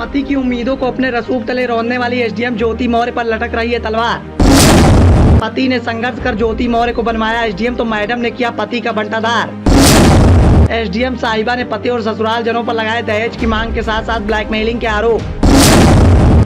पति की उम्मीदों को अपने रसूख तले रौंदने वाली एसडीएम ज्योति मौर्य पर लटक रही है तलवार। पति ने संघर्ष कर ज्योति मौर्य को बनवाया एसडीएम तो मैडम ने किया पति का बंटाधार। एसडीएम साहिबा ने पति और ससुराल जनों पर लगाए दहेज की मांग के साथ साथ ब्लैकमेलिंग के आरोप।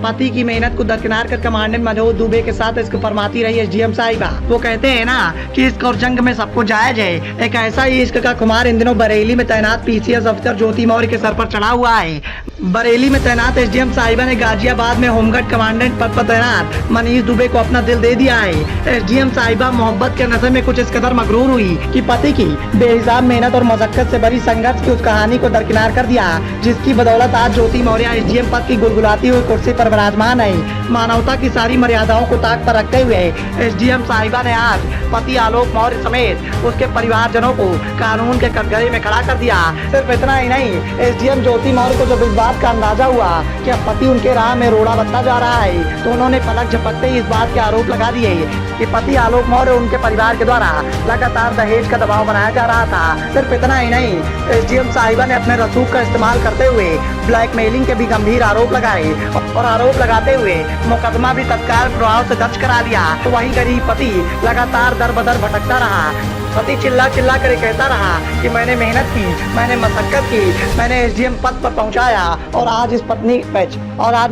पति की मेहनत को दरकिनार कर कमांडेंट मनोज दुबे के साथ इसको फरमाती रही एसडीएम साहिबा। वो कहते हैं ना कि इश्क और जंग में सबको जायज है। एक ऐसा ही इश्क का खुमार इन दिनों बरेली में तैनात पीसीएस अफसर ज्योति मौर्य के सर पर चढ़ा हुआ है। बरेली में तैनात एसडीएम साहिबा ने गाजियाबाद में होमगार्ड कमांडेंट पद पर तैनात मनीष दुबे को अपना दिल दे दिया है। एसडीएम साहिबा मोहब्बत के नशे में कुछ इस कदर मगरूर हुई कि पति की बेहिसाब मेहनत और मशक्कत से भरी संघर्ष की उस कहानी को दरकिनार कर दिया, जिसकी बदौलत आज ज्योति मौर्य एसडीएम पद की गुलगुलाती हुई कुर्सी पर विराजमान है। मानवता की सारी मर्यादाओं को ताक पर रखते हुए एसडीएम साहिबा ने आज पति आलोक मौर्य समेत उसके परिवारजनों को कानून के कटघरे में खड़ा कर दिया। सिर्फ इतना ही नहीं, एसडीएम ज्योति मौर्य को जब इस बात का अंदाजा हुआ कि अब पति उनके राह में रोड़ा बनता जा रहा है तो उन्होंने पलक झपकते ही इस बात के आरोप लगा दिए कि पति आलोक मौर्य उनके परिवार के द्वारा लगातार दहेज का दबाव बनाया जा रहा था। सिर्फ इतना ही नहीं, एसडीएम साहिबा ने अपने रसूख का इस्तेमाल करते हुए ब्लैकमेलिंग के भी गंभीर आरोप लगाए और आरोप लगाते हुए मुकदमा भी तत्काल प्रभाव से दर्ज करा दिया। तो वही गरीब पति लगातार दर बदर भटकता रहा। पति चिल्ला चिल्ला कर कहता रहा कि मैंने मेहनत की, मैंने मशक्कत की, मैंने एसडीएम पद पर पहुंचाया और आज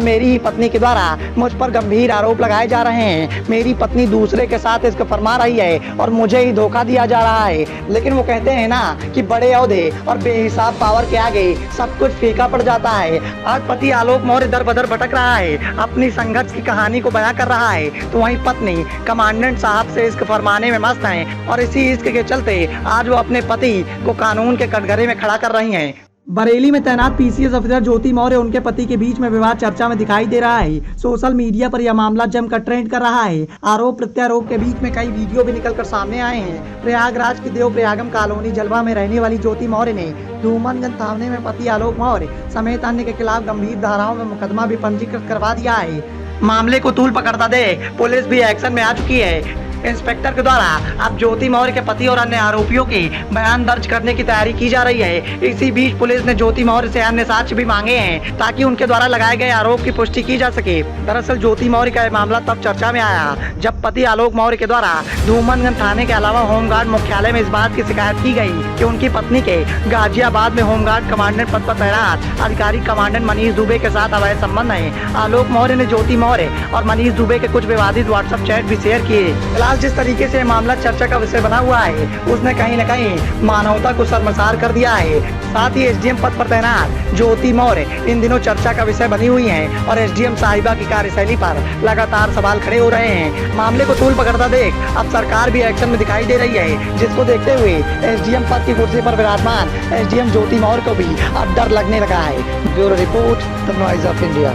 मेरी ही पत्नी के द्वारा मुझ पर गंभीर आरोप लगाए जा रहे हैं। मेरी पत्नी दूसरे के साथ इसको फरमा रही है और मुझे ही धोखा दिया जा रहा है। लेकिन वो कहते हैं ना कि बड़े ओहदे और बेहिसाब पावर के आगे सब कुछ फीका पड़ जाता है। आज पति आलोक मौर्य दर बदर भटक रहा है, अपनी संघर्ष की कहानी को बयां कर रहा है, तो वहीं पत्नी कमांडेंट साहब से इश्क फरमाने में मस्त है और इसी इश्क के चलते आज वो अपने पति को कानून के कटघरे में खड़ा कर रही हैं। बरेली में तैनात पीसीएस अफसर ज्योति मौर्य और उनके पति के बीच में विवाद चर्चा में दिखाई दे रहा है। सोशल मीडिया पर यह मामला जमकर ट्रेंड कर रहा है। आरोप प्रत्यारोप के बीच में कई वीडियो भी निकलकर सामने आए हैं। प्रयागराज की देव प्रयागम कॉलोनी जलवा में रहने वाली ज्योति मौर्य ने धूमनगंज थाने में पति आलोक मौर्य समेत अन्य के खिलाफ गंभीर धाराओं में मुकदमा भी पंजीकृत करवा दिया है। मामले को तूल पकड़ता देख पुलिस भी एक्शन में आ चुकी है। इंस्पेक्टर के द्वारा अब ज्योति मौर्य के पति और अन्य आरोपियों के बयान दर्ज करने की तैयारी की जा रही है। इसी बीच पुलिस ने ज्योति मौर्य से अन्य साक्ष्य भी मांगे हैं ताकि उनके द्वारा लगाए गए आरोप की पुष्टि की जा सके। दरअसल ज्योति मौर्य का मामला तब चर्चा में आया जब पति आलोक मौर्य के द्वारा धूमनगंज थाने के अलावा होमगार्ड मुख्यालय में इस बात की शिकायत की गई कि उनकी पत्नी के गाजियाबाद में होमगार्ड कमांडेंट पद पर तैनात अधिकारी कमांडेंट मनीष दुबे के साथ अवैध संबंध है। आलोक मौर्य ने ज्योति मौर्य और मनीष दुबे के कुछ विवादित व्हाट्सएप चैट भी शेयर किए। जिस तरीके से मामला चर्चा का विषय बना हुआ है उसने कहीं न कहीं मानवता को शर्मसार कर दिया है। साथ ही एसडीएम पद पर तैनात ज्योति मौर्य इन दिनों चर्चा का विषय बनी हुई हैं और एसडीएम साहिबा की कार्यशैली पर लगातार सवाल खड़े हो रहे हैं। मामले को तूल पकड़ता देख अब सरकार भी एक्शन में दिखाई दे रही है, जिसको देखते हुए एसडीएम पद की कुर्सी पर विराजमान एसडीएम ज्योति मौर्य को भी अब डर लगने लगा है। Bureau report, the noise of India.